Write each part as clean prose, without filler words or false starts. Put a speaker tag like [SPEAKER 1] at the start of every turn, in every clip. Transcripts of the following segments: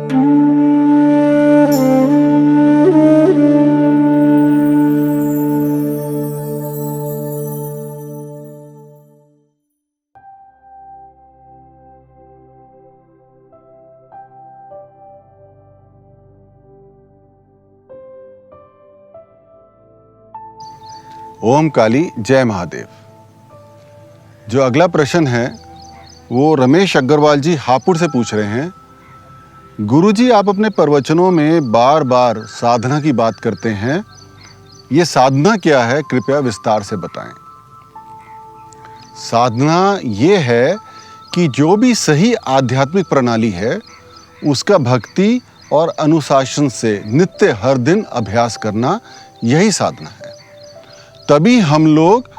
[SPEAKER 1] ओम काली जय महादेव। जो अगला प्रश्न है वो रमेश अग्रवाल जी हापुड़ से पूछ रहे हैं। गुरुजी, आप अपने प्रवचनों में बार बार साधना की बात करते हैं, ये साधना क्या है, कृपया विस्तार से बताएं। साधना ये है कि जो भी सही आध्यात्मिक प्रणाली है उसका भक्ति और अनुशासन से नित्य हर दिन अभ्यास करना, यही साधना है। तभी हम लोग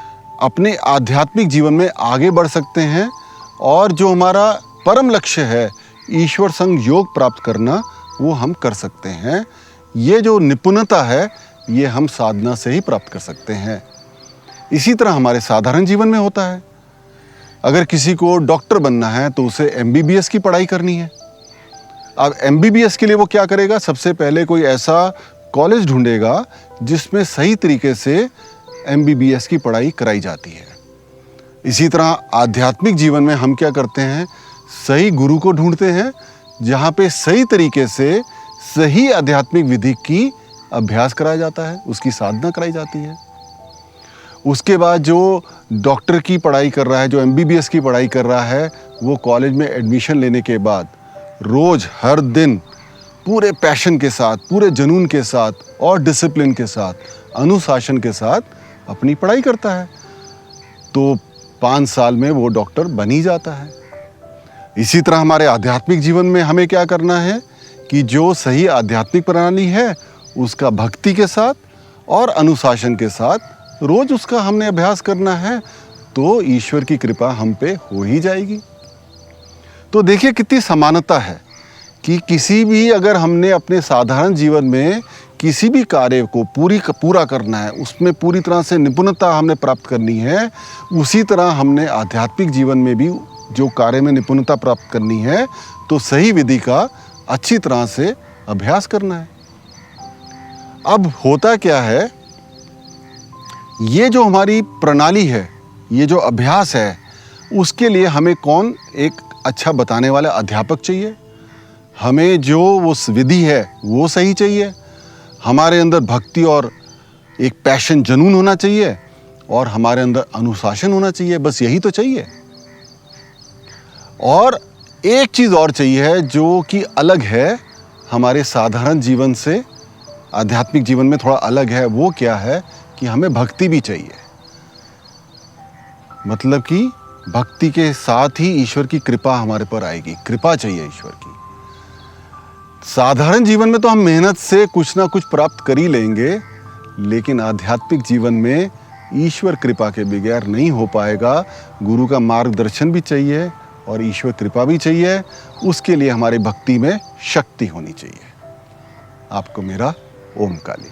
[SPEAKER 1] अपने आध्यात्मिक जीवन में आगे बढ़ सकते हैं और जो हमारा परम लक्ष्य है ईश्वर संग योग प्राप्त करना, वो हम कर सकते हैं। ये जो निपुणता है ये हम साधना से ही प्राप्त कर सकते हैं। इसी तरह हमारे साधारण जीवन में होता है। अगर किसी को डॉक्टर बनना है तो उसे MBBS की पढ़ाई करनी है। अब MBBS के लिए वो क्या करेगा, सबसे पहले कोई ऐसा कॉलेज ढूंढेगा जिसमें सही तरीके से MBBS की पढ़ाई कराई जाती है। इसी तरह आध्यात्मिक जीवन में हम क्या करते हैं, सही गुरु को ढूंढते हैं जहाँ पे सही तरीके से सही आध्यात्मिक विधि की अभ्यास कराया जाता है, उसकी साधना कराई जाती है। उसके बाद जो डॉक्टर की पढ़ाई कर रहा है, जो MBBS की पढ़ाई कर रहा है, वो कॉलेज में एडमिशन लेने के बाद रोज़ हर दिन पूरे पैशन के साथ, पूरे जुनून के साथ और डिसिप्लिन के साथ, अनुशासन के साथ अपनी पढ़ाई करता है, तो 5 साल में वो डॉक्टर बन ही जाता है। इसी तरह हमारे आध्यात्मिक जीवन में हमें क्या करना है कि जो सही आध्यात्मिक प्रणाली है उसका भक्ति के साथ और अनुशासन के साथ रोज उसका हमने अभ्यास करना है, तो ईश्वर की कृपा हम पे हो ही जाएगी। तो देखिए कितनी समानता है कि किसी भी, अगर हमने अपने साधारण जीवन में किसी भी कार्य को पूरा करना है, उसमें पूरी तरह से निपुणता हमने प्राप्त करनी है, उसी तरह हमने आध्यात्मिक जीवन में भी जो कार्य में निपुणता प्राप्त करनी है तो सही विधि का अच्छी तरह से अभ्यास करना है। अब होता क्या है, ये जो हमारी प्रणाली है, ये जो अभ्यास है, उसके लिए हमें कौन एक अच्छा बताने वाला अध्यापक चाहिए। हमें जो वो विधि है वो सही चाहिए, हमारे अंदर भक्ति और एक पैशन, जुनून होना चाहिए और हमारे अंदर अनुशासन होना चाहिए, बस यही तो चाहिए। और एक चीज़ और चाहिए जो कि अलग है हमारे साधारण जीवन से, आध्यात्मिक जीवन में थोड़ा अलग है। वो क्या है कि हमें भक्ति भी चाहिए, मतलब कि भक्ति के साथ ही ईश्वर की कृपा हमारे पर आएगी, कृपा चाहिए ईश्वर की। साधारण जीवन में तो हम मेहनत से कुछ ना कुछ प्राप्त कर ही लेंगे, लेकिन आध्यात्मिक जीवन में ईश्वर कृपा के बगैर नहीं हो पाएगा। गुरु का मार्गदर्शन भी चाहिए और ईश्वर कृपा भी चाहिए। उसके लिए हमारी भक्ति में शक्ति होनी चाहिए। आपको मेरा ओम काली।